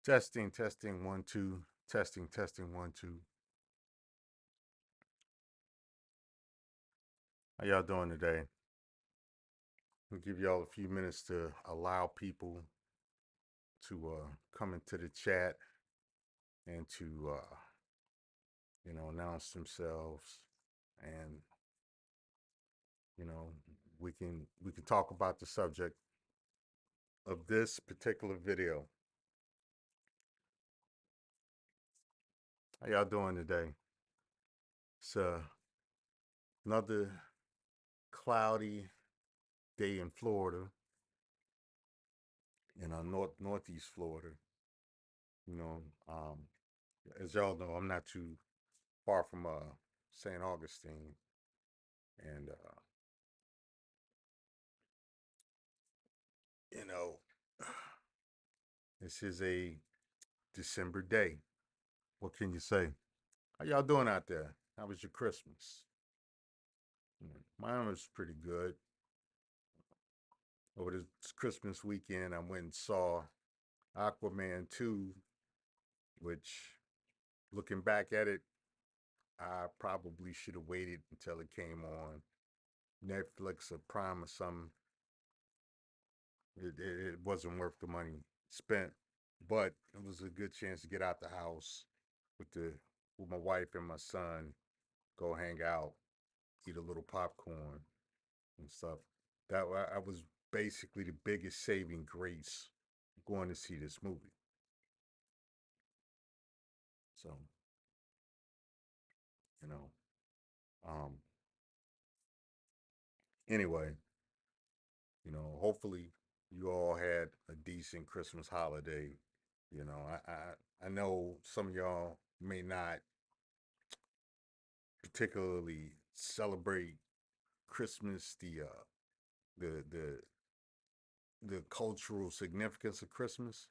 Testing, testing, 1, 2. Testing, testing, 1, 2. How y'all doing today? I'll give y'all a few minutes to allow people to come into the chat and to announce themselves, and you know we can talk about the subject of this particular video. How y'all doing today? It's another cloudy day in Florida, in northeast Florida. You know, um, as y'all know, I'm not too far from St. Augustine, and you know, this is a December day. What can you say? How y'all doing out there? How was your Christmas? Mine was pretty good. Over this Christmas weekend, I went and saw Aquaman 2, which, looking back at it, I probably should have waited until it came on Netflix or Prime or something. It wasn't worth the money spent, but it was a good chance to get out the house with the with my wife and my son, go hang out, eat a little popcorn and stuff. I was basically the biggest saving grace going to see this movie. So you know, um, anyway, hopefully you all had a decent Christmas holiday. I know some of y'all may not particularly celebrate Christmas, the the the cultural significance of Christmas,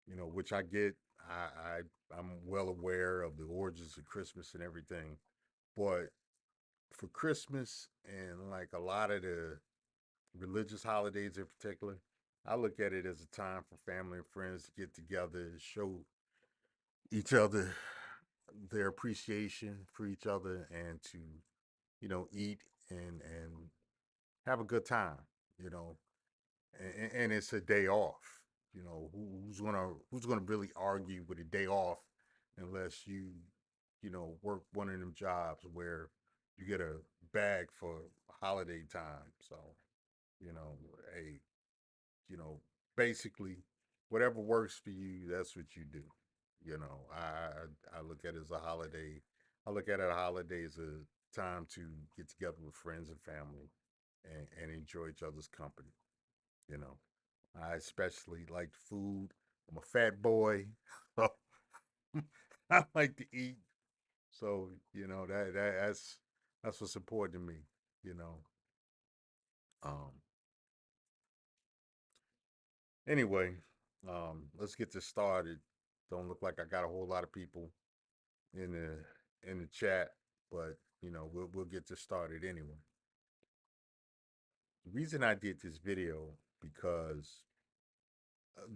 which I get. I'm well aware of the origins of Christmas and everything, but for Christmas and like a lot of the religious holidays in particular, I look at it as a time for family and friends to get together, show each other their appreciation for each other, and to eat and have a good time. You know, and it's a day off. Who's gonna really argue with a day off unless work one of them jobs where you get a bag for holiday time. So you know, a basically whatever works for you, that's what you do. I look at it as a holiday. I look at it a holiday as a time to get together with friends and family and enjoy each other's company. You know, I especially like food. I'm a fat boy, so I like to eat. So that's what's important to me. You know. Um. Anyway, let's get this started. Don't look like I got a whole lot of people in the chat, but we'll get this started anyway. The reason I did this video because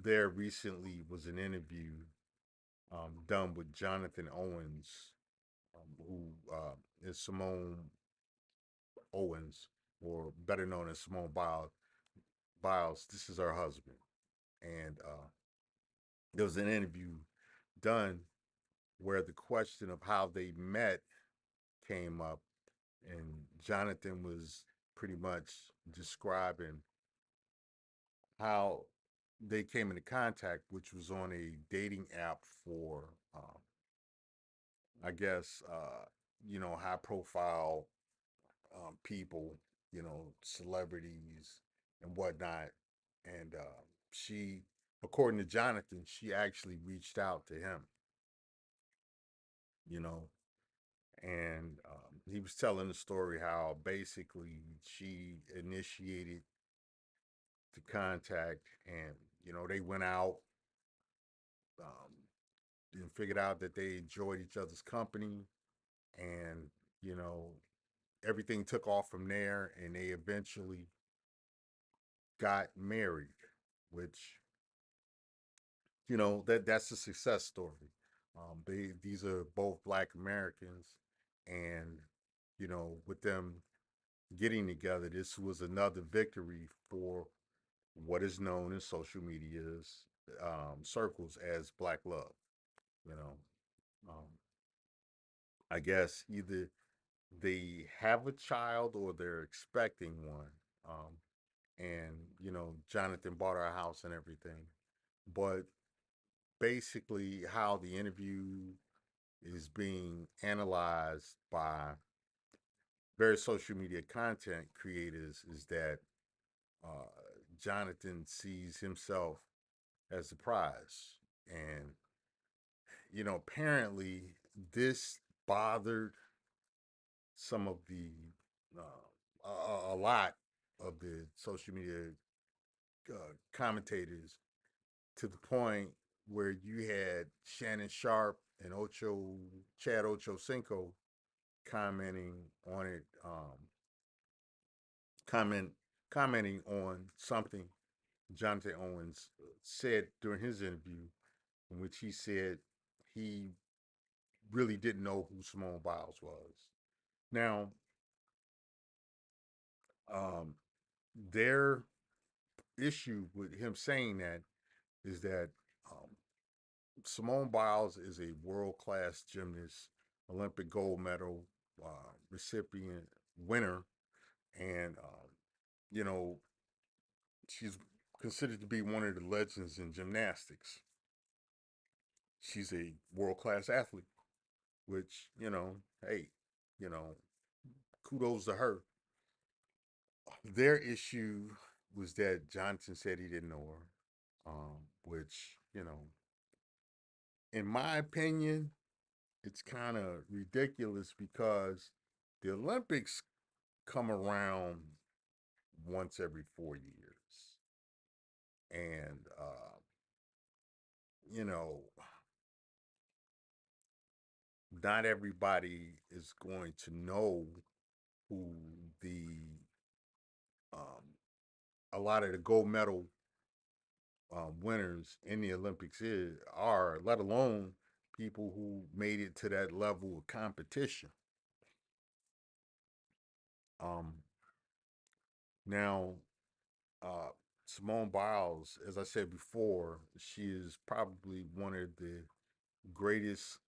there recently was an interview done with Jonathan Owens, who is Simone Owens, or better known as Simone Biles. Biles, this is her husband, and there was an interview done where the question of how they met came up, and Jonathan was pretty much describing how they came into contact, which was on a dating app for, I guess, high profile people, celebrities and whatnot. And she, according to Jonathan, she actually reached out to him, you know, and he was telling the story how basically she initiated the contact, and they went out, um, and figured out that they enjoyed each other's company, and you know everything took off from there, and they eventually got married, which that's a success story. These are both Black Americans, and with them getting together, this was another victory for what is known in social media's circles as Black love. You know, um, I guess either they have a child or they're expecting one. And Jonathan bought our house and everything. But basically, how the interview is being analyzed by various social media content creators is that uh, Jonathan sees himself as the prize. And, apparently this bothered some of a lot of the social media commentators to the point where you had Shannon Sharp and Chad Ochocinco commenting on it, comment commenting on something Jonathan Owens said during his interview, in which he said he really didn't know who Simone Biles was. Now, um, their issue with him saying that is that um, Simone Biles is a world class gymnast, Olympic gold medal recipient, winner, and you know she's considered to be one of the legends in gymnastics. She's a world class athlete, which hey, you know, kudos to her. Their issue was that Johnson said he didn't know her, which in my opinion, it's kind of ridiculous because the Olympics come around once every 4 years, and you know, not everybody is going to know who the um, a lot of the gold medal winners in the Olympics are, let alone people who made it to that level of competition. Um, Now, uh, Simone Biles, as I said before, she is probably one of the greatest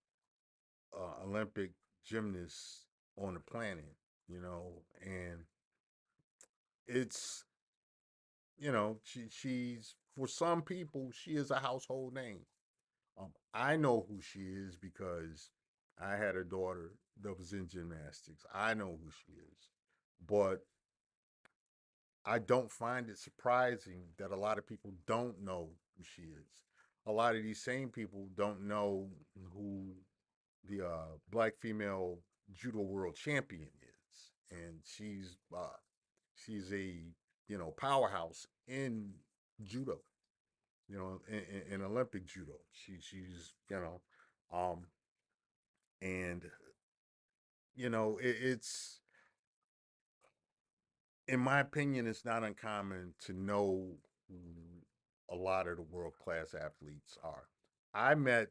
Olympic gymnasts on the planet, and it's, she's, for some people, she is a household name. I know who she is because I had a daughter that was in gymnastics. I know who she is. But I don't find it surprising that a lot of people don't know who she is. A lot of these same people don't know who the black female judo world champion is, and she's a powerhouse in judo, in Olympic judo. She's and it's, in my opinion, it's not uncommon to know who a lot of the world class athletes are. I met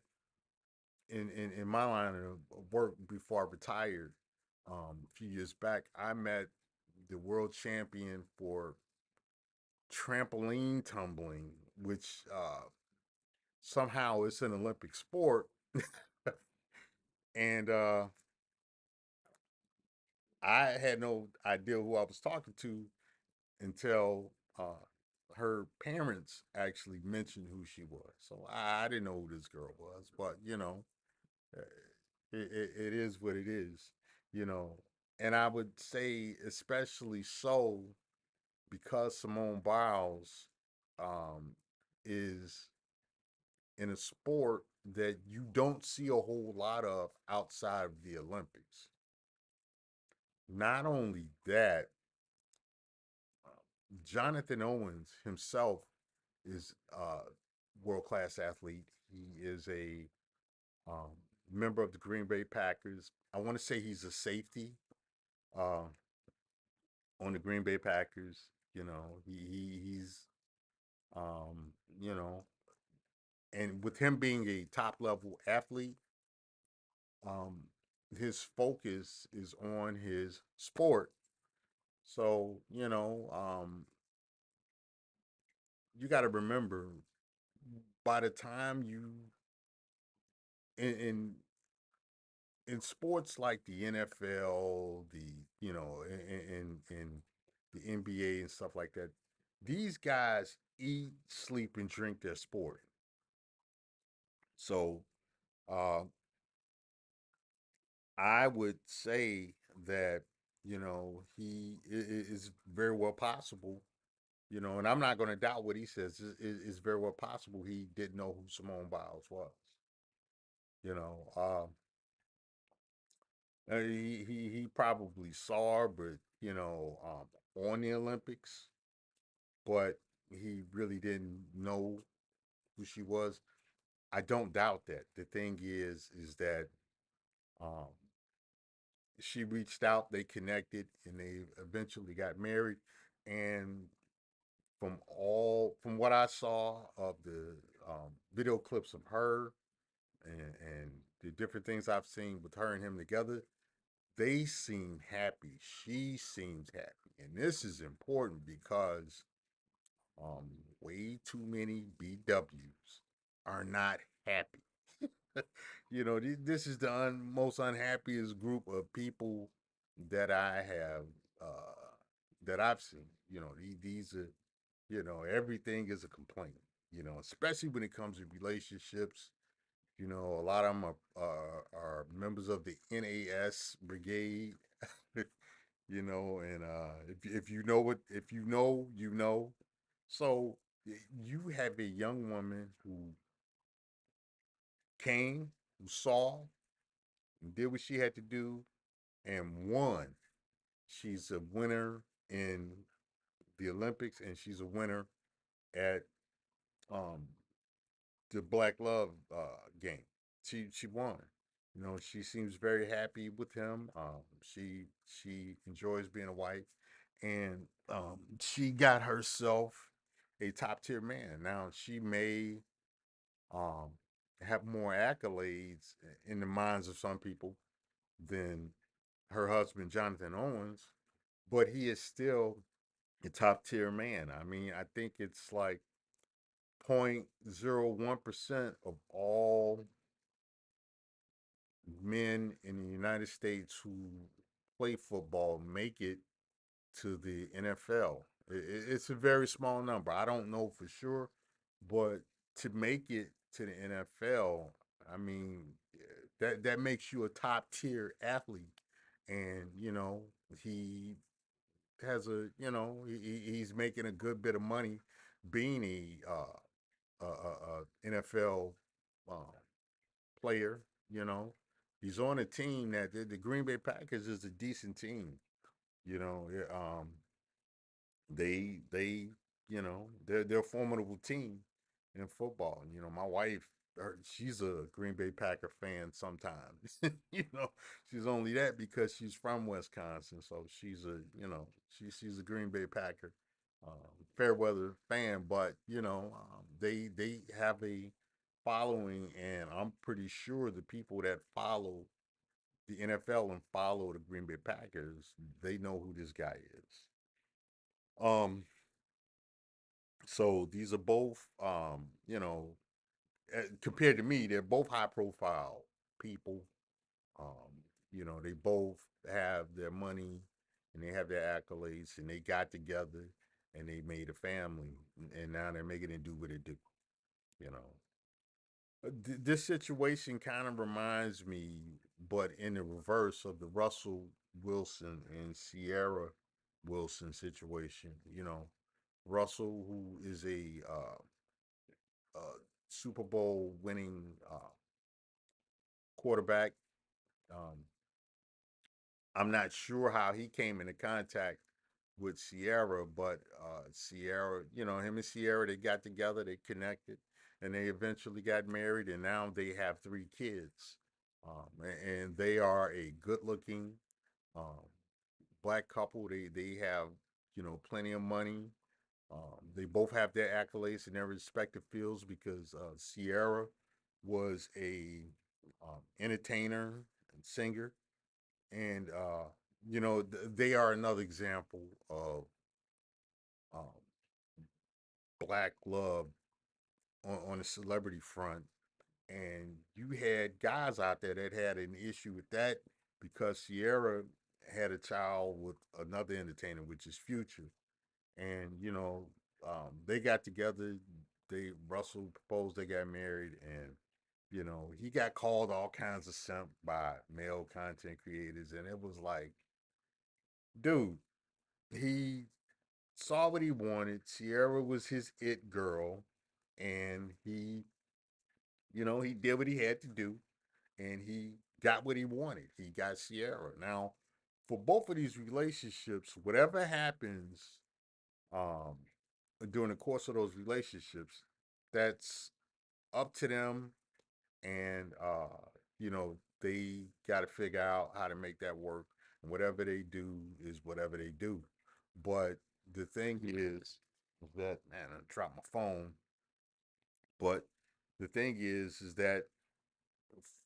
in my line of work before I retired, a few years back. I met the world champion for trampoline tumbling, which somehow it's an Olympic sport, and I had no idea who I was talking to until her parents actually mentioned who she was. So I didn't know who this girl was, but uh, it is what it is, you know. And I would say, especially so, because Simone Biles um, is in a sport that you don't see a whole lot of outside of the Olympics. Not only that, Jonathan Owens himself is a world class athlete. He is a um, member of the Green Bay Packers. I want to say he's a safety uh, on the Green Bay Packers. He's um, you know, and with him being a top level athlete, um, his focus is on his sport. So, you got to remember, by the time you in, in in sports like the NFL, in the NBA and stuff like that, these guys eat, sleep, and drink their sport. So, uh, I would say that he is very well possible. And I'm not going to doubt what he says. It's very well possible he didn't know who Simone Biles was. You know, he probably saw her, but on the Olympics, but he really didn't know who she was. I don't doubt that. The thing is that um, she reached out, they connected, and they eventually got married. And from what I saw of the video clips of her and the different things I've seen with her and him together, they seem happy. She seems happy, and this is important because um, way too many BWs are not happy. This is the most unhappiest group of people that I have that I've seen. These are everything is a complaint. Especially when it comes to relationships. A lot of them are members of the NAS brigade. And if you know what if you know you know, so you have a young woman who came, who saw, and did what she had to do, and won. She's a winner in the Olympics, and she's a winner at um, the Black Love game. She won. She seems very happy with him. She enjoys being a wife, and she got herself a top tier man. Now she may um, have more accolades in the minds of some people than her husband Jonathan Owens, but he is still a top tier man. I mean, I think it's like 0.01% of all men in the United States who play football make it to the NFL. It's a very small number. I don't know for sure, but to make it to the NFL, I mean, that makes you a top tier athlete, and he has he's making a good bit of money being a NFL player. You know, he's on a team that the Green Bay Packers is a decent team. You know, they they're a formidable team in football. My wife, she's a Green Bay Packer fan sometimes. She's only that because she's from Wisconsin, so she's a Green Bay Packer fair weather fan. But they have a following, and I'm pretty sure the people that follow the NFL and follow the Green Bay Packers, they know who this guy is. Um, so these are both, compared to me, they're both high profile people. They both have their money and they have their accolades and they got together and they made a family and now they're making it do what it do. You know, this situation kind of reminds me, but in the reverse of the Russell Wilson and Sierra Wilson situation. Russell, who is a Super Bowl winning quarterback. Um, I'm not sure how he came into contact with Sierra, but Sierra, him and Sierra, they got together, they connected, and they eventually got married, and now they have 3 kids. And they are a good-looking um, black couple. They have plenty of money. They both have their accolades in their respective fields because Sierra was a entertainer and singer, and they are another example of um, black love on the celebrity front. And you had guys out there that had an issue with that because Sierra had a child with another entertainer, which is Future, and they got together. They Russell proposed, they got married, and he got called all kinds of simp by male content creators, and it was like, dude, he saw what he wanted. Sierra was his it girl, and he did what he had to do, and he got what he wanted. He got Sierra. Now, for both of these relationships, whatever happens um, during the course of those relationships, that's up to them, and they got to figure out how to make that work. And whatever they do is whatever they do. But the thing is that, man, I dropped my phone. But the thing is that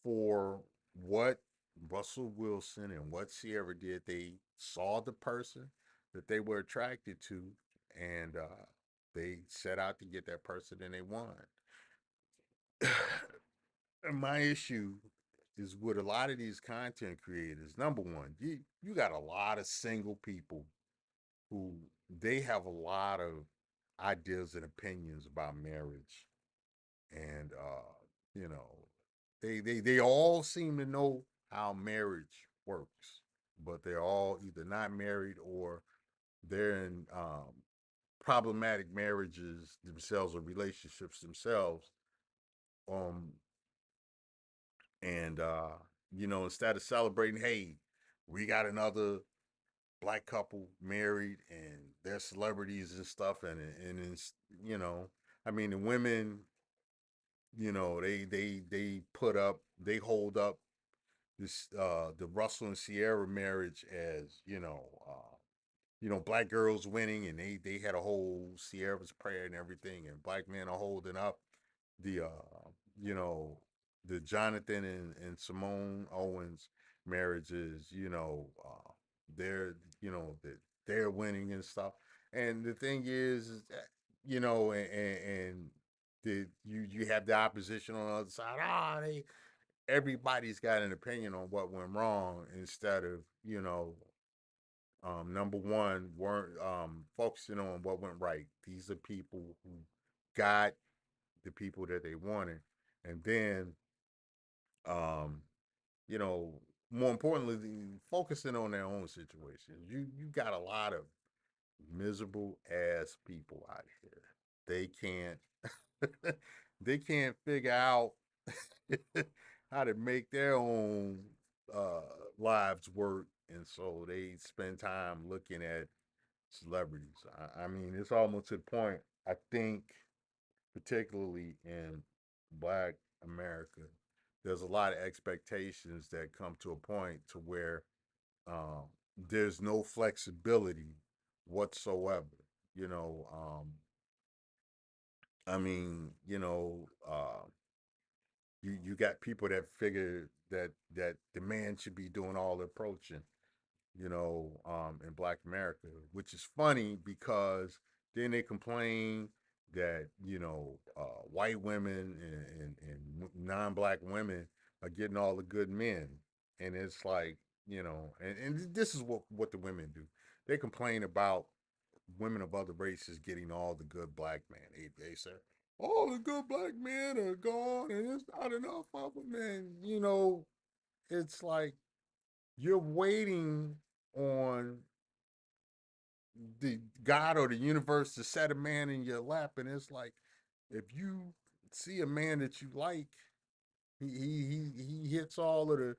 for what Russell Wilson and what Sierra did, they saw the person that they were attracted to, and they set out to get that person, and they won. And my issue is with a lot of these content creators. Number one, you got a lot of single people who they have a lot of ideas and opinions about marriage, and you know, they all seem to know how marriage works, but they're all either not married or they're in problematic marriages themselves or relationships themselves. Um, and instead of celebrating, hey, we got another black couple married and they're celebrities and stuff, and it's I mean the women, they hold up this the Russell and Sierra marriage as black girls winning, and they had a whole Sierra's prayer and everything, and black men are holding up the you know the Jonathan and Simone Owens marriages. They're that they're winning and stuff. And the thing is that, and you have the opposition on the other side. They everybody's got an opinion on what went wrong instead of number one, weren't focusing on what went right. These are people who got the people that they wanted, and then um, you know, more importantly, focusing on their own situations. You got a lot of miserable ass people out here. They can't they can't figure out how to make their own uh, lives work, and so they spend time looking at celebrities. I mean, it's almost to the point. I think, particularly in Black America, there's a lot of expectations that come to a point to where um, there's no flexibility whatsoever. You know, I mean, you got people that figure that the man should be doing all the approaching, in Black America, which is funny because then they complain that white women and non-black women are getting all the good men, and it's like and this is what the women do. They complain about women of other races getting all the good black men. They say all the good black men are gone, and it's not enough of them. And it's like you're waiting on the God or the universe to set a man in your lap, and it's like if you see a man that you like, he hits all of the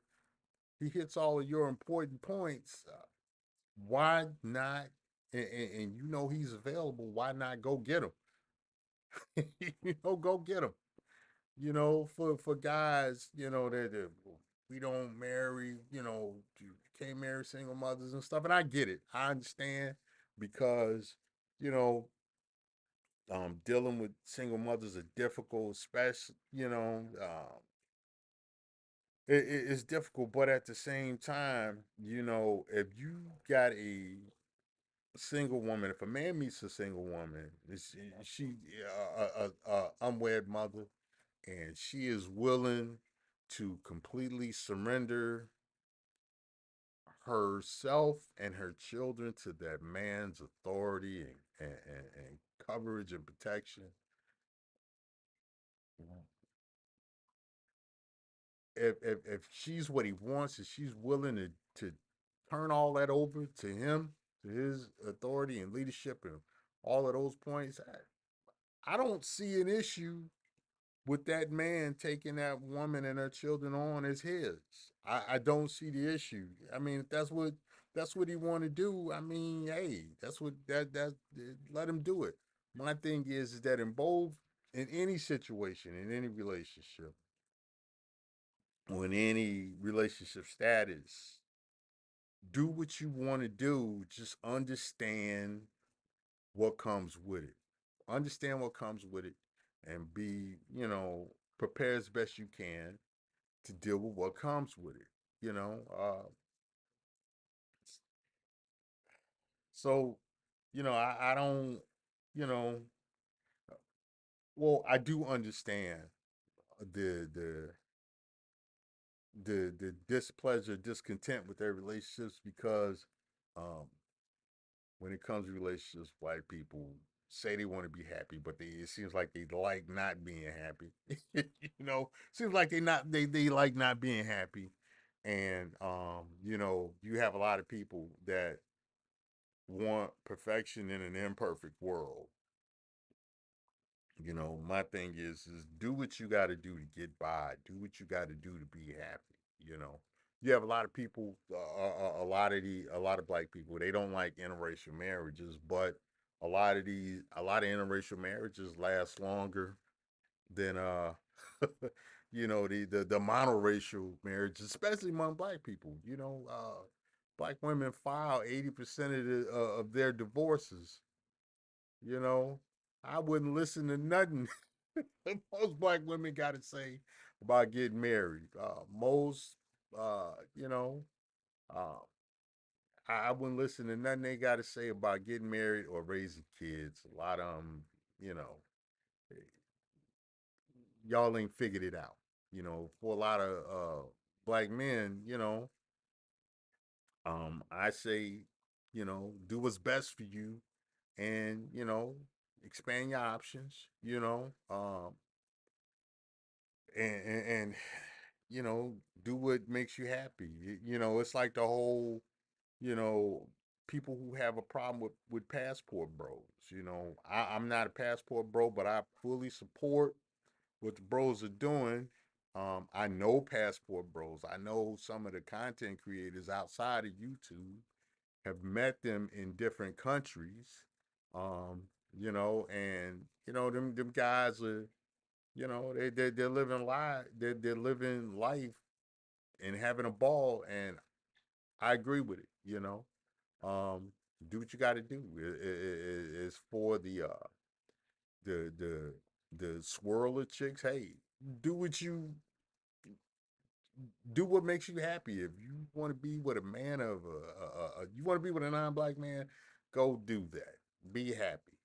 he hits all of your important points. Why not? And he's available. Why not go get him? Go get him. For guys, that we don't marry, you can't marry single mothers and stuff. And I get it. I understand because, you know, Dealing with single mothers are difficult, especially it's difficult. But at the same time, if you got a single woman, if a man meets a single woman, she unwed mother, and she is willing to completely surrender herself and her children to that man's authority and coverage and protection. If she's what he wants and she's willing to turn all that over to him, to his authority and leadership and all of those points, I don't see an issue with that man taking that woman and her children on as his. I don't see the issue. I mean, if that's what he want to do. I mean, hey, that's what that let him do it. My thing is that in any situation, in any relationship, or in any relationship status, do what you want to do. Just understand what comes with it. Understand what comes with it, and be prepare as best you can to deal with what comes with it. You know, so I don't, you know, well, I do understand the the displeasure, discontent with their relationships because um, when it comes to relationships, white people say they want to be happy, but it seems like they like not being happy. Seems like they like not being happy, and you have a lot of people that want perfection in an imperfect world. My thing is do what you got to do to get by. Do what you got to do to be happy. You know, you have a lot of people, a lot of black people. They don't like interracial marriages, but a lot of interracial marriages last longer than the monoracial marriages, especially among black people. Black women file 80% of their divorces. You know, I wouldn't listen to nothing most black women got to say about getting married. Most, you know, uh, I wouldn't listen to nothing they got to say about getting married or raising kids. A lot of them, you know, y'all ain't figured it out. For a lot of black men, I say, do what's best for you and, expand your options, and do what makes you happy. It's like the whole, you know, people who have a problem with passport bros. I'm not a passport bro, but I fully support what the bros are doing. I know passport bros. I know some of the content creators outside of YouTube have met them in different countries. Um, and them guys are, they're living life. They're living life and having a ball, and I agree with it. Um, do what you got to do. It's for the the the swirl of chicks. Hey, do what you do. What makes you happy. If you want to be with a man of you want to be with a non-black man, go do that. Be happy.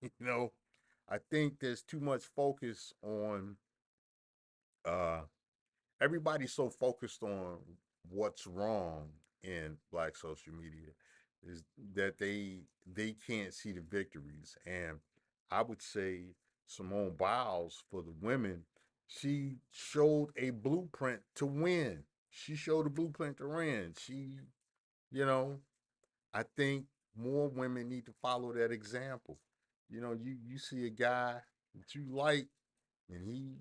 you know, I think there's too much focus on uh everybody's so focused on what's wrong in black social media is that they can't see the victories. And I would say Simone Biles, for the women, she showed a blueprint to win. She showed a blueprint to win. You know, I think more women need to follow that example. You see a guy that you like and he,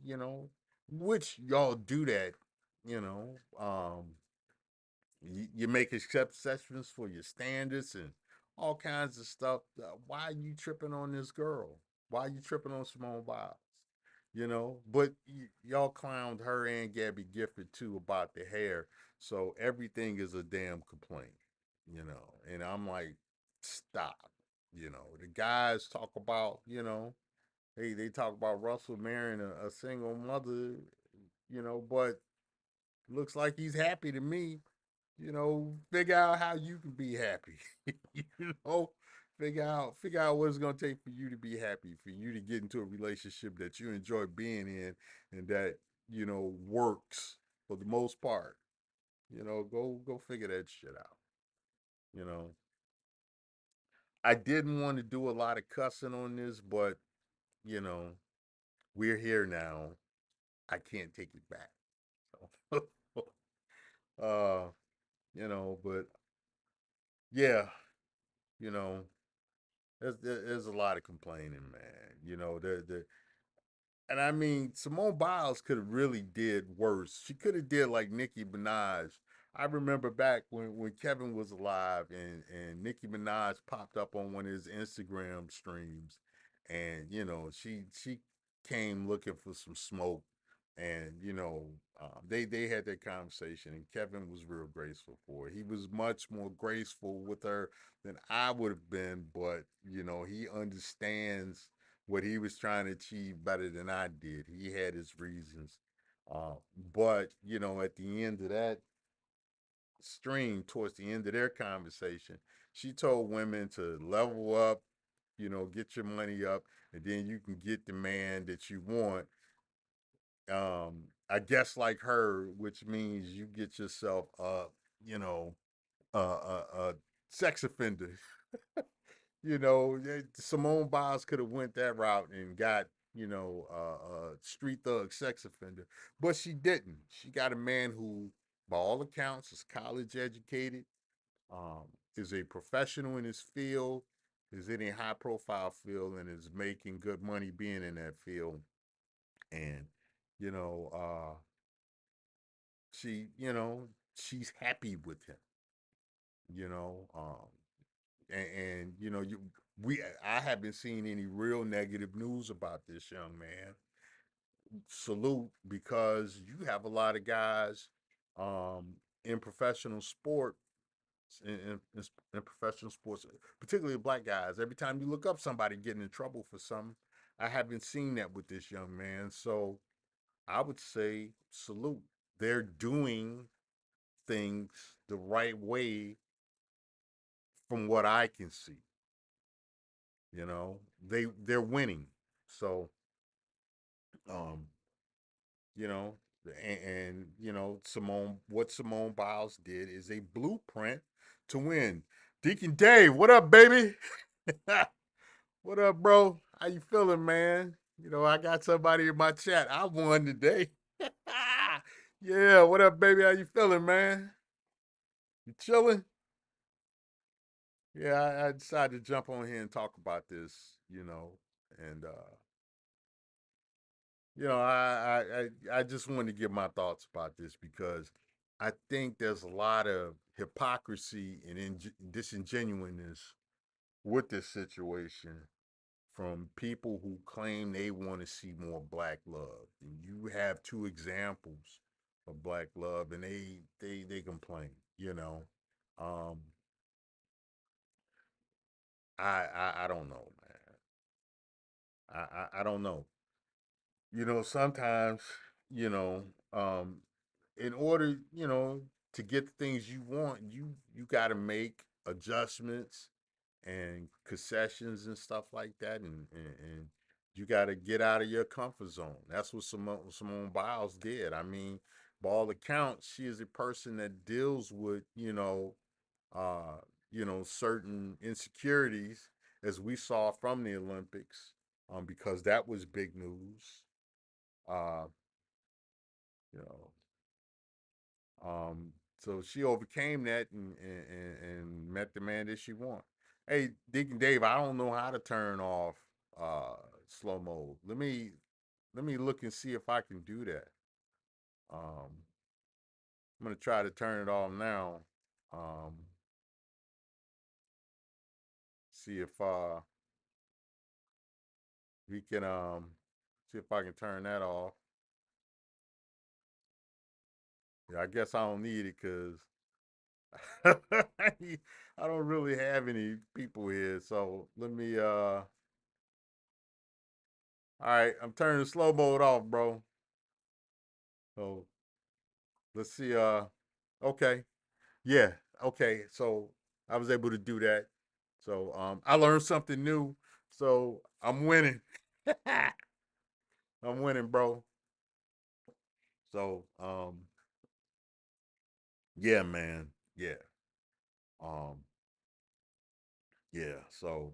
which y'all do that, you know, you make exceptions for your standards and all kinds of stuff. Why are you tripping on this girl? Why are you tripping on Simone Biles? But y'all clowned her and Gabby Gifford too about the hair. So everything is a damn complaint, and I'm like, stop. The guys talk about, they talk about Russell marrying a single mother, but looks like he's happy to me. Figure out how you can be happy. you know, figure out what it's gonna take for you to be happy, for you to get into a relationship that you enjoy being in and that, works for the most part. Go figure that shit out. You know. I didn't want to do a lot of cussing on this, but you know, we're here now. I can't take it back. So, uh, but yeah, you know, there's a lot of complaining, man. And I mean, Simone Biles could have really did worse. She could have did like Nicki Minaj. I remember back when Kevin was alive and Nicki Minaj popped up on one of his Instagram streams, and she came looking for some smoke, and they had that conversation, and Kevin was real graceful for it. He was much more graceful with her than I would have been, but he understands what he was trying to achieve better than I did. He had his reasons. Uh, but, at the end of that stream, towards the end of their conversation, she told women to level up, get your money up, and then you can get the man that you want. I guess like her, which means you get yourself you know, a sex offender. Simone Biles could have went that route and got a street thug sex offender, but she didn't. She got a man who, by all accounts, is college educated, um, is a professional in his field, is in a high profile field, and is making good money being in that field. And you know, she, she's happy with him. You know, and I haven't seen any real negative news about this young man. Salute, because you have a lot of guys um in professional sport in professional sports, particularly black guys. Every time you look up somebody getting in trouble for something, I haven't seen that with this young man. So I would say salute. They're doing things the right way from what I can see. They're winning. So um, you know, and what Simone Biles did is a blueprint to win. Deacon Dave, what up, baby? What up, bro? How you feeling, man? I got somebody in my chat. I won today. Yeah, what up, baby? How you feeling, man? You chilling? Yeah, I decided to jump on here and talk about this, and I just wanted to give my thoughts about this because I think there's a lot of hypocrisy and disingenuousness with this situation from people who claim they want to see more black love. And you have two examples of black love, and they complain. Um, I don't know, man. I don't know. Sometimes, you know, um, in order, to get the things you want, you got to make adjustments and concessions and stuff like that, and you got to get out of your comfort zone. That's what Simone Biles did. I mean, by all accounts, she is a person that deals with, uh, certain insecurities, as we saw from the Olympics, because that was big news. Uh, you know, so she overcame that and met the man that she want. Hey, Deacon Dave, I don't know how to turn off slow mode. Let me look and see if I can do that. Um, I'm gonna try to turn it off now. Um, see if we can see if I can turn that off. Yeah, I guess I don't need it because I don't really have any people here, so let me all right, I'm turning slow mode off, bro. So let's see okay. Yeah, okay. So I was able to do that. So I learned something new. So I'm winning. I'm winning, bro. So yeah, man. Yeah. Um yeah. So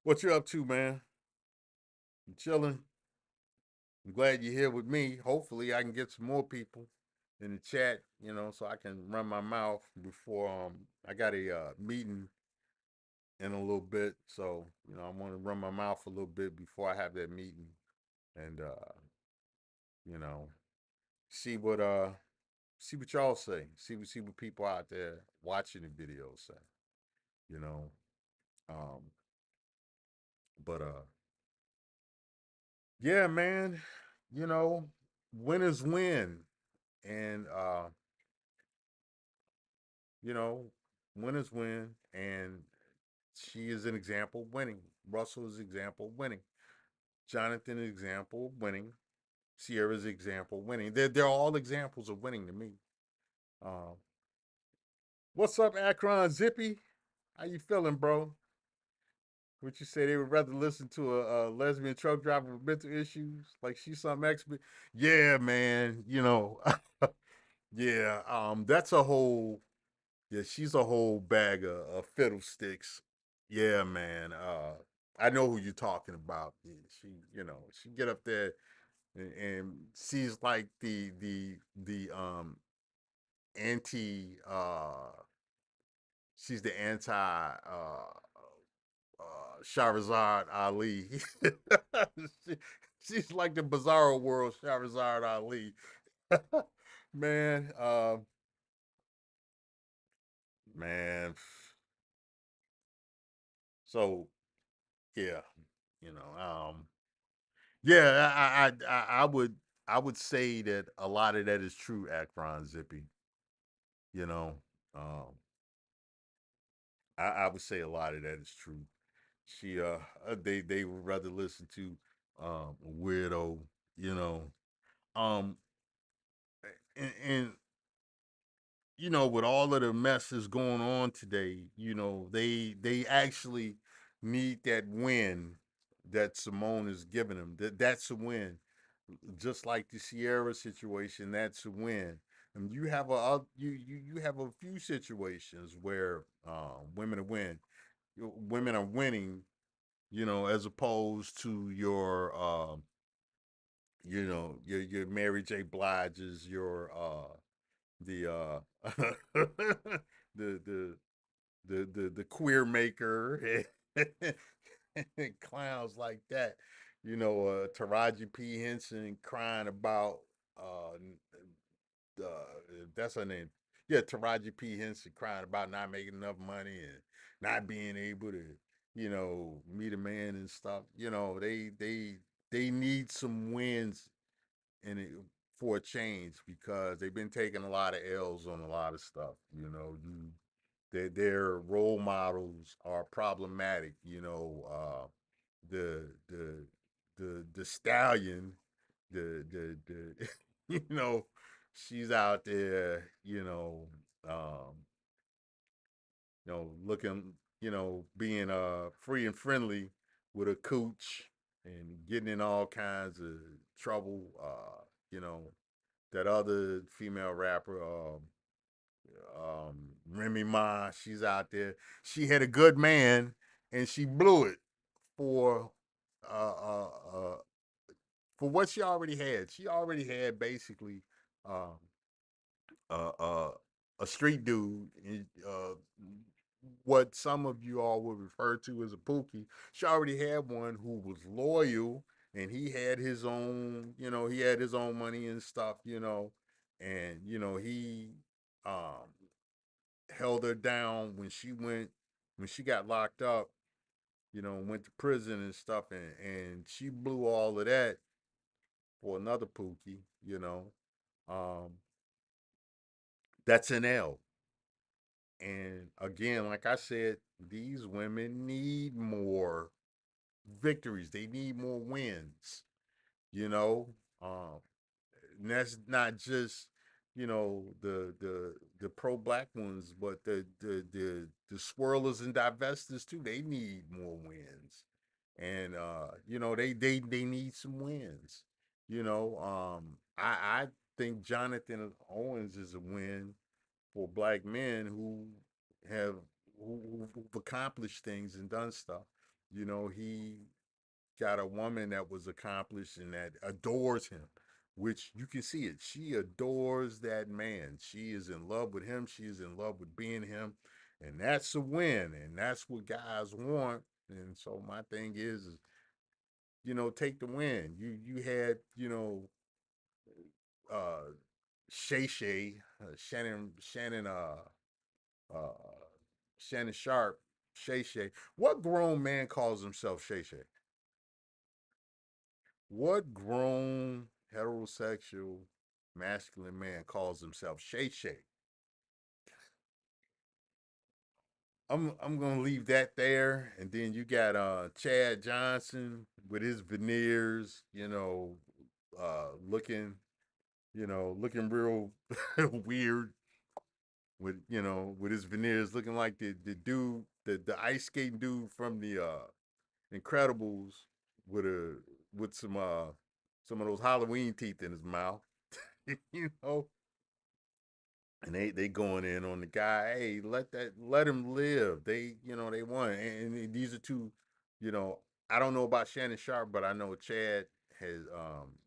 what you up to, man? You chilling? I'm glad you're here with me. Hopefully I can get some more people in the chat, so I can run my mouth before I got a meeting in a little bit. So, I want to run my mouth a little bit before I have that meeting and you know, see what y'all say. See what people out there watching the videos say, you know. Um but yeah, man, you know, winners win. And you know, winners win and she is an example of winning. Russell is an example of winning. Jonathan is an example of winning. Sierra's an example of winning. They're all examples of winning to me. Uh, what's up, Akron Zippy? How you feeling, bro? What you say they would rather listen to a lesbian truck driver with mental issues, like she's some expert? Yeah, man. Yeah. That's a whole. Yeah, she's a whole bag of fiddlesticks. Yeah, man. I know who you're talking about. Yeah, she get up there and she's like the anti. She's the anti. Shahrazad Ali. she, she's like the bizarro world Shahrazad Ali. man, man. So yeah, you know, yeah, I would say that a lot of that is true, Akron Zippy. You know, um, I would say a lot of that is true. She they would rather listen to a weirdo, you know. Um and with all of the messes going on today, they actually need that win that Simone is giving them. That's a win. Just like the Sierra situation, that's a win. And you have a few situations where women are women are winning, as opposed to your Mary J. Blige's, your the the the the queer maker and clowns like that. Taraji P. Henson crying about uh that's her name. Yeah, Taraji P. Henson crying about not making enough money and not being able to, meet a man and stuff. They need some wins in it for a change because they've been taking a lot of L's on a lot of stuff. Their role models are problematic. The the stallion, the she's out there, um, looking, being free and friendly with a cooch and getting in all kinds of trouble. That other female rapper, Remy Ma, she's out there. She had a good man and she blew it for uh, uh, uh, what she already had. She already had basically um, uh, uh, a street dude, what some of you all would refer to as a pookie. She already had one who was loyal, and he had his own, he had his own money and stuff, and he um, held her down when she got locked up, went to prison and stuff, and she blew all of that for another pookie, um, that's an L. And again, like I said, these women need more victories. They need more wins. You know, um, and that's not just the pro black ones, but the swirlers and divestors too. They need more wins, and they need some wins. I think Jonathan Owens is a win for black men have who've accomplished things and done stuff. He got a woman that was accomplished and that adores him, which you can see it. She adores that man. She is in love with him. She is in love with being him. And that's a win. And that's what guys want. And so my thing is take the win. You had, uh Shay Shay, uh Shannon Sharp, Shay Shay. What grown man calls himself Shay Shay? What grown heterosexual masculine man calls himself Shay Shay? I'm gonna leave that there, and then you got Chad Johnson with his veneers, looking real weird with his veneers, looking like the dude, the ice skating dude from the Incredibles with a with some of those Halloween teeth in his mouth. you know, and they going in on the guy. Hey, let him live. They won, and these are two. You know, I don't know about Shannon Sharp, but I know Chad has.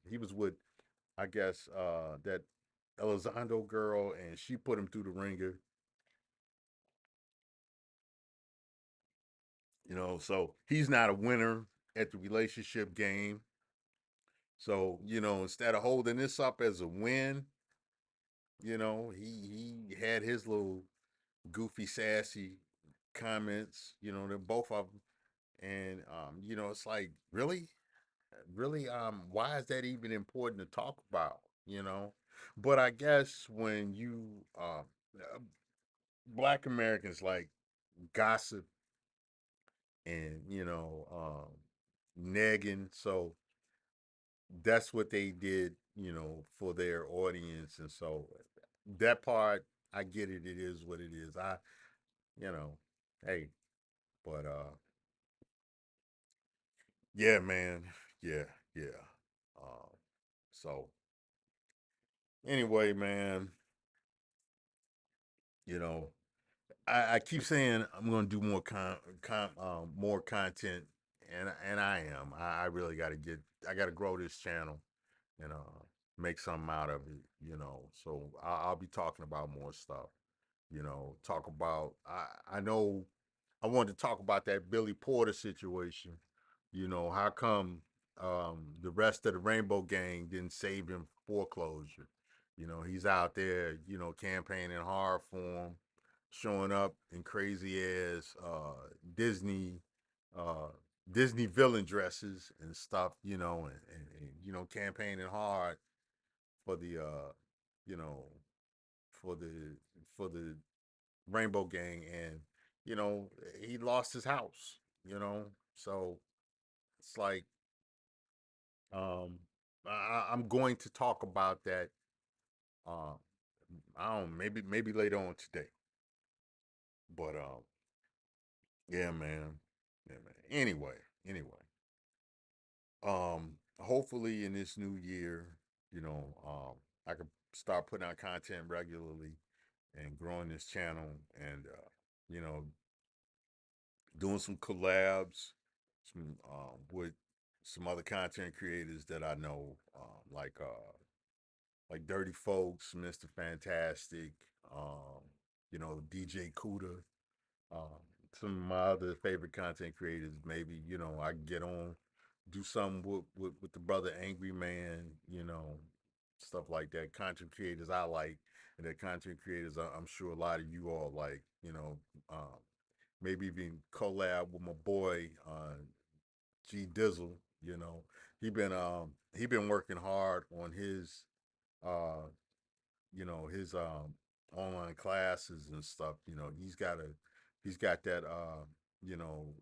He was with I guess that Elizondo girl, and she put him through the ringer. So he's not a winner at the relationship game. So instead of holding this up as a win, he had his little goofy, sassy comments. They're both of them, and it's like really, why is that even important to talk about? But I guess when uh, Black Americans like gossip and negging, so that's what they did, for their audience, and so that part I get it. It is what it is. You know, hey, but yeah, man. Yeah, yeah. Um, so anyway, man, you know, I keep saying I'm gonna do more content, and I am. I really got to I got to grow this channel and make something out of it. So I'll be talking about more stuff. Talk about. I know I wanted to talk about that Billy Porter situation. How come the rest of the Rainbow Gang didn't save him from foreclosure? He's out there, campaigning hard for him, showing up in crazy ass Disney uh, Disney villain dresses and stuff, and campaigning hard for the you know for the for the Rainbow Gang, and you know he lost his house. So it's like um, I'm going to talk about that. Uh, I don't maybe later on today, but yeah, man, yeah, man. Anyway, hopefully in this new year, I can start putting out content regularly and growing this channel and you know doing some collabs, with some other content creators that I know, like Dirty Folks, Mr. Fantastic, um, DJ Cuda, um, some of my other favorite content creators. Maybe I can get on, do something with the brother Angry Man, stuff like that. Content creators I like, and the content creators I'm sure a lot of you all like. Um, maybe even collab with my boy G Dizzle. He been working hard on his uh his online classes and stuff. He's got that you know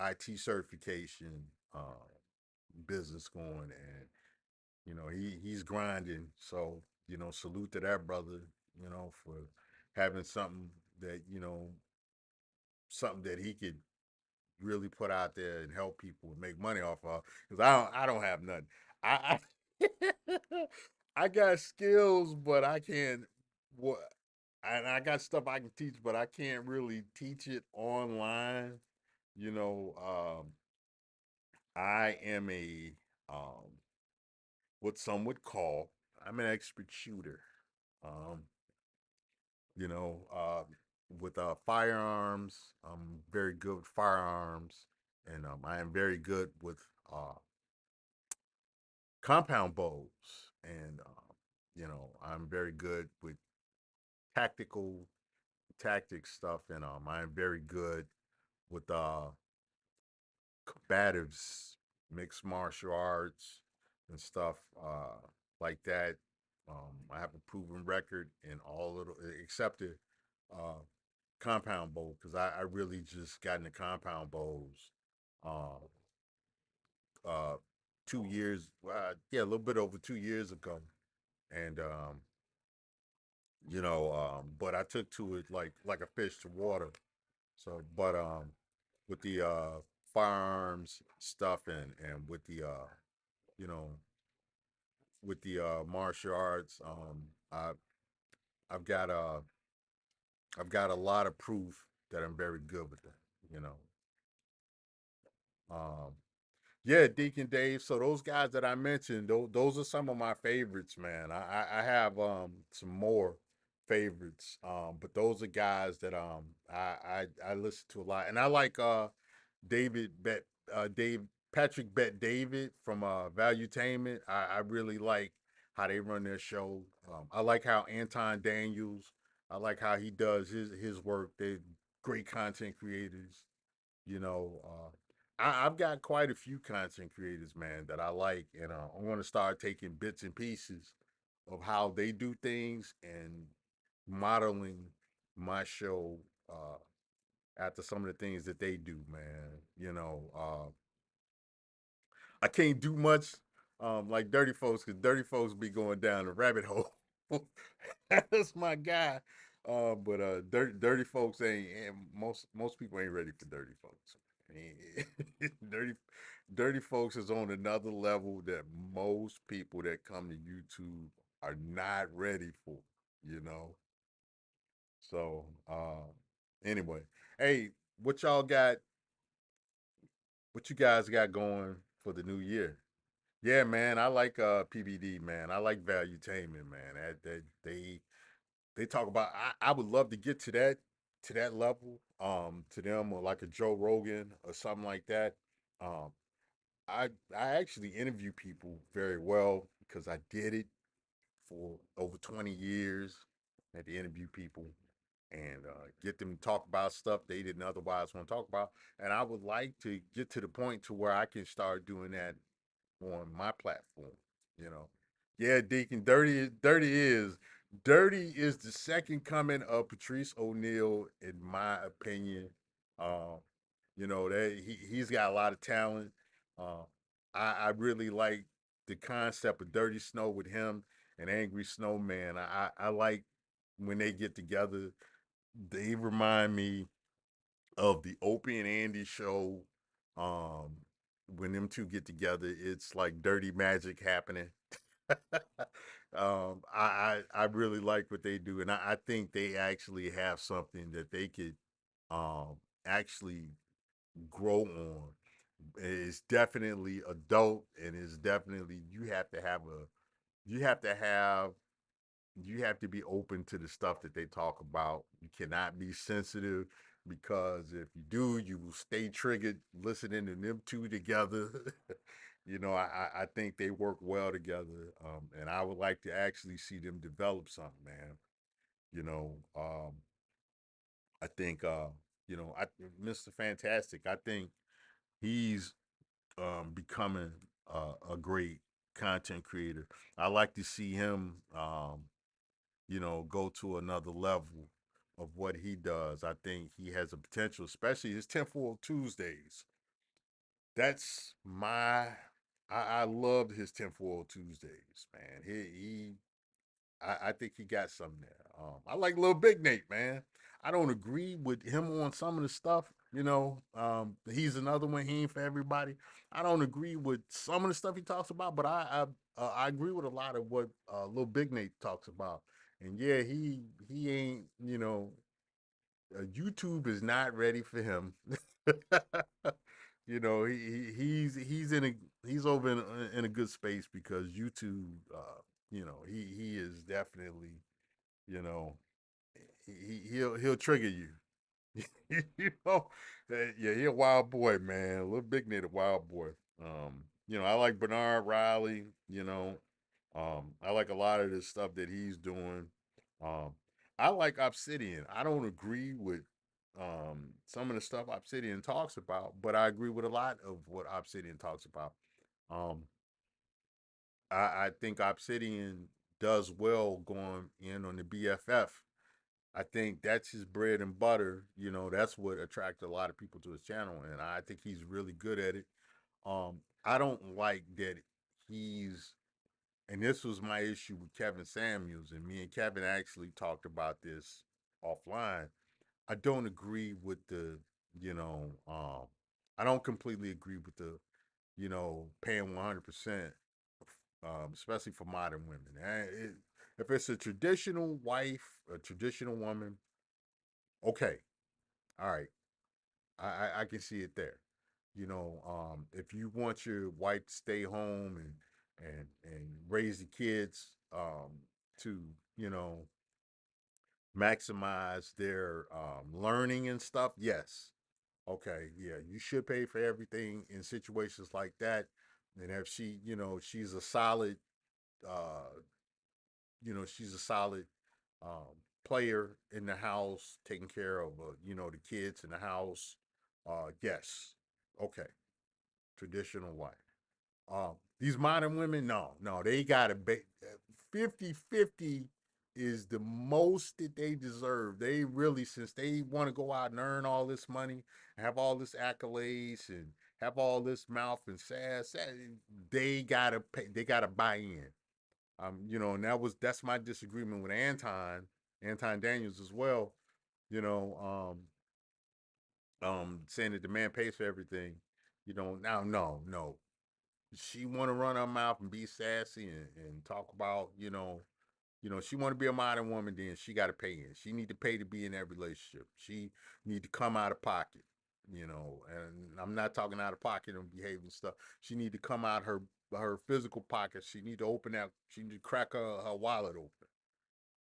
IT certification business going, and he's grinding. So salute to that brother. For having that something that he could really put out there and help people and make money off of. Because I don't have nothing. I I got skills, but I can't. What and I got stuff I can teach, but I can't really teach it online. You know, I am what some would call I'm an expert shooter. Um, you know, with firearms, I'm very good with firearms, and I am very good with uh, compound bows, and I'm very good with tactical tactic stuff, and I am very good with combatives, mixed martial arts, and stuff like that. I have a proven record in all of except the uh, compound bow because I really just got into compound bows uh, uh, 2 years, yeah, a little bit over 2 years ago, and but I took to it like a fish to water. So, but with the firearms stuff and with the you know with the martial arts, I've got I've got a lot of proof that I'm very good with that. You know, um, yeah, Deacon Dave. So those guys that I mentioned, those are some of my favorites, man. I have some more favorites, but those are guys that I listen to a lot, and I like David Bet Dave Patrick Bet David from Valuetainment. I really like how they run their show. I like how Anton Daniels. I like how he does his work. They're great content creators. You know, I've got quite a few content creators, man, that I like, and I'm going to start taking bits and pieces of how they do things and modeling my show after some of the things that they do, man. I can't do much like Dirty Folks because Dirty Folks be going down the rabbit hole. That's my guy. But dirty folks ain't most people ain't ready for dirty folks. dirty dirty folks is on another level that most people that come to YouTube are not ready for. You know. So anyway, hey, what y'all got? What you guys got going for the new year? Yeah, man, I like PBD, man. I like Valuetainment, man. They talk about. I would love to get to that level, to them or like a Joe Rogan or something like that. Um, I actually interview people very well because I did it for over 20 years. I had to interview people and get them to talk about stuff they didn't otherwise want to talk about. And I would like to get to the point to where I can start doing that on my platform. You know, yeah, Deacon, dirty is the second coming of Patrice O'Neal, in my opinion. Um, that he's got a lot of talent. Uh, I really like the concept of Dirty Snow with him and Angry Snowman. I like when they get together. They remind me of the Opie and Andy show. Um, when them two get together, it's like dirty magic happening. I really like what they do, and I think they actually have something that they could actually grow on. It's definitely adult, and it's definitely you have to have you have to be open to the stuff that they talk about. You cannot be sensitive because if you do, you will stay triggered listening to them two together. I think they work well together, and I would like to actually see them develop something, man. You know, I think, Mr. Fantastic. I think he's becoming a great content creator. I like to see him. go to another level of what he does. I think he has a potential, especially his Tinfoil Tuesdays. That's my I loved his Tinfoil Tuesdays, man. I think he got something there. I like Little Big Nate, man. I don't agree with him on some of the stuff. He's another one. He ain't for everybody. I don't agree with some of the stuff he talks about, but I agree with a lot of what Little Big Nate talks about. And yeah, he ain't. YouTube is not ready for him. He's in a he's over in a good space because YouTube. He is definitely you know he'll trigger you. you know, yeah, he a wild boy, man. A little big nigga, wild boy. I like Bernard Riley. I like a lot of the stuff that he's doing. Um, I like Obsidian. I don't agree with some of the stuff Obsidian talks about, but I agree with a lot of what Obsidian talks about. Um, I think Obsidian does well going in on the BFF. I think that's his bread and butter. That's what attracted a lot of people to his channel, and I think he's really good at it. I don't like that he's, and this was my issue with Kevin Samuels, and me and Kevin actually talked about this offline. I don't agree with you know, um, I don't completely agree with paying 100%, especially for modern women. If it's a traditional wife, a traditional woman, okay, all right, I can see it there. If you want your wife to stay home and raise the kids to you know maximize their learning and stuff, yes, okay, yeah, you should pay for everything in situations like that. And if she's a solid, uh, she's a solid player in the house, taking care of the kids in the house. Yes, okay, traditional wife. These modern women, no, no, they got to 50-50 is the most that they deserve. They really, since they want to go out and earn all this money, have all this accolades, and have all this mouth and sass, they gotta pay. They gotta buy in. And that's my disagreement with Anton Daniels as well. You know, saying that the man pays for everything. Now, no, no, she want to run her mouth and be sassy and talk about she want to be a modern woman, then she got to pay in. She need to pay to be in that relationship. She need to come out of pocket. And I'm not talking out of pocket and behaving stuff. She need to come out her physical pocket. She need to open that. She need to crack her wallet open.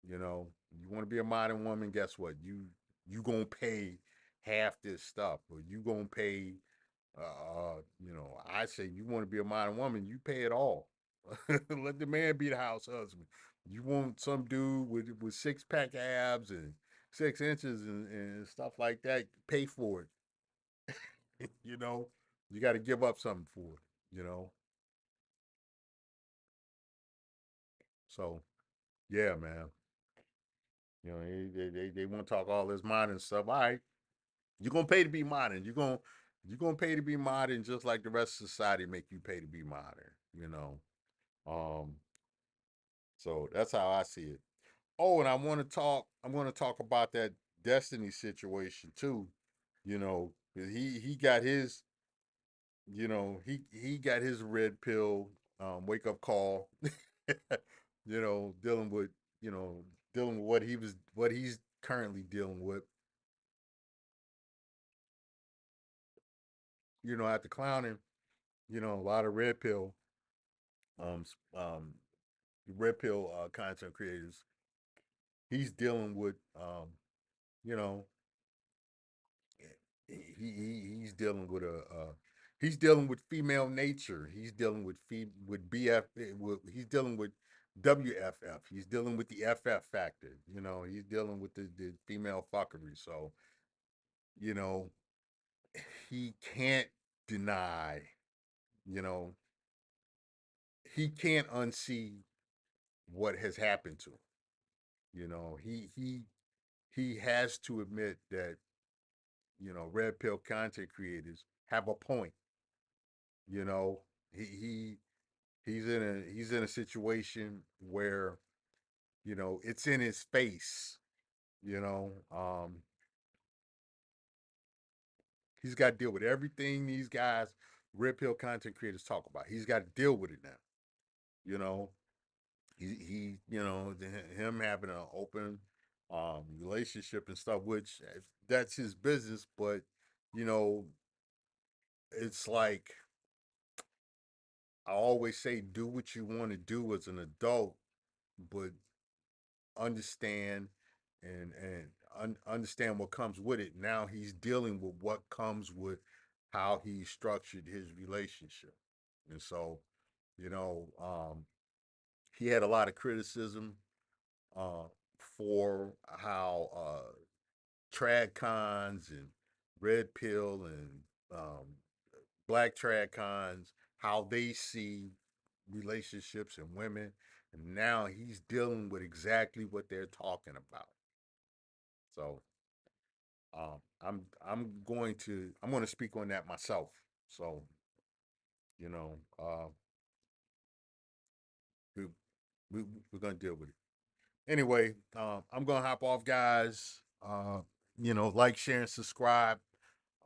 You want to be a modern woman, guess what? You gonna pay half this stuff, or you gonna pay I say you want to be a modern woman, you pay it all. Let the man be the house husband. You want some dude with 6-pack abs and 6 inches and stuff like that, pay for it. You got to give up something for it. So yeah, man. They want to talk all this modern stuff. All right, you're gonna pay to be modern. You're gonna pay to be modern, just like the rest of society make you pay to be modern. Um, so that's how I see it. Oh, and I'm going to talk about that Destiny situation too. He got his, he got his red pill wake up call. Dealing with, you know, dealing with what he's currently dealing with. After clowning, a lot of um um red pill content creators, he's dealing with you know he's dealing with he's dealing with female nature. He's dealing with with BF. He's dealing with WFF. He's dealing with the FF factor. He's dealing with the female fuckery. So you know he can't deny. You know he can't unsee what has happened to him. He has to admit that red pill content creators have a point. You know, he he's in a situation where it's in his face. You know, he's got to deal with everything these guys, red pill content creators, talk about. He's got to deal with it now. You know, him having an open relationship and stuff, which that's his business. But you know, it's like I always say, do what you want to do as an adult, but understand and understand what comes with it. Now he's dealing with what comes with how he structured his relationship, and so you know, he had a lot of criticism uh, for how trad cons and red pill and um, black trad cons, how they see relationships and women, and now he's dealing with exactly what they're talking about. So I'm going to speak on that myself. So you know, we, we're going to deal with it anyway. I'm going to hop off, guys. Like, share, and subscribe.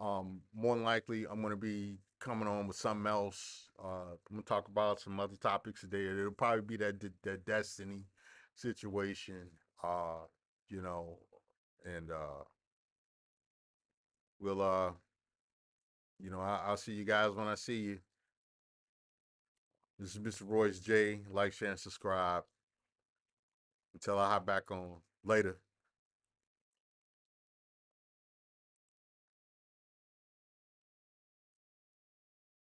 More than likely, I'm going to be coming on with something else. I'm going to talk about some other topics today. It'll probably be that Destiny situation. Uh, you know, and we'll I'll see you guys when I see you. This is Mr. Royce J. Like, share, and subscribe. Until I hop back on later.